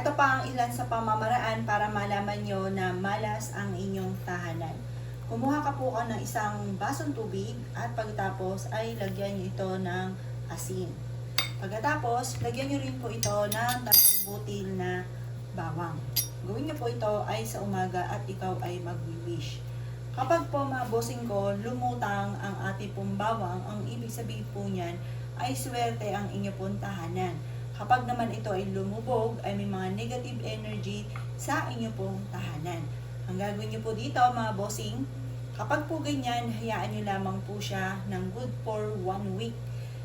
Ito pa ang ilan sa pamamaraan para malaman nyo na malas ang inyong tahanan. Kumuha ka po ng isang basong tubig at pagkatapos ay lagyan nyo ito ng asin. Pagkatapos, lagyan nyo rin po ito ng 3 butil na bawang. Gawin nyo po ito ay sa umaga at ikaw ay mag-wish. Kapag po mga bossing ko, lumutang ang ating pong bawang, ang ibig sabihin po niyan ay swerte ang inyong pong tahanan. Kapag naman ito ay lumubog, ay may mga negative energy sa inyong pong tahanan. Ang gagawin nyo po dito mga bossing, kapag po ganyan, hayaan nyo lamang po siya ng good for 1 week.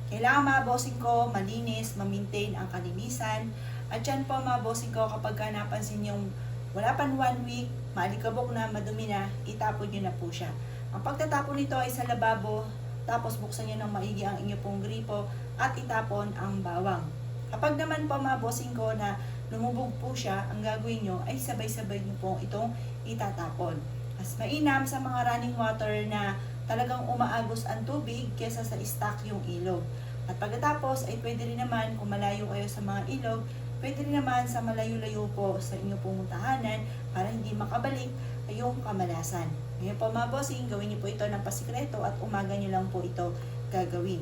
Kailangan mga bossing ko, malinis, ma-maintain ang kalinisan. At yan po mga bossing ko, kapag napansin yung wala pang 1 week, maalikabok na, madumi na, itapon nyo na po siya. Ang pagtatapon nito ay sa lababo, tapos buksan nyo ng maigi ang inyong pong gripo at itapon ang bawang. Kapag naman po mga bossing ko na lumubog po siya, ang gagawin nyo ay sabay-sabay nyo po itong itatapon. Mas mainam sa mga running water na talagang umaagos ang tubig kesa sa stock yung ilog. At pagkatapos ay pwede rin naman kung malayo kayo sa mga ilog, pwede rin naman sa malayo-layo po sa inyong pumuntahanan para hindi makabalik yung kamalasan. Ngayon po mga bossing, gawin nyo po ito ng pasikreto at umaga nyo lang po ito gagawin.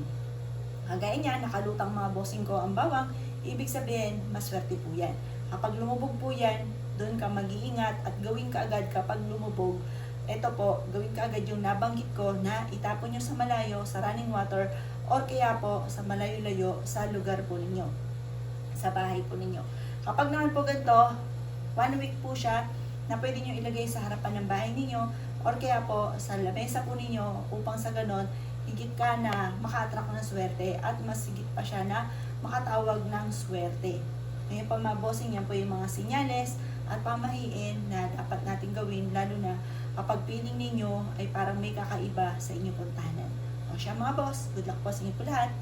Kagaya niya, nakalutang mga bossing ko ang bawang, ibig sabihin, maswerte po yan. Kapag lumubog po yan, doon ka mag-iingat at gawin ka agad kapag lumubog. Ito po, gawin ka agad yung nabanggit ko na itapon nyo sa malayo, sa running water, or kaya po sa malayo-layo sa lugar po ninyo, sa bahay po ninyo. Kapag naman po ganito, 1 week po siya na pwede nyo ilagay sa harapan ng bahay ninyo, or kaya po sa lamesa po ninyo upang sa ganon, higit ka na maka-attract ng swerte at mas higit pa siya na makatawag ng swerte. Ngayon pa mga bossing, yan po yung mga sinyales at pamahiin na dapat natin gawin, lalo na kapag feeling ninyo ay parang may kakaiba sa inyong puntahanan. O siya mga boss, good luck po sa inyo po lahat.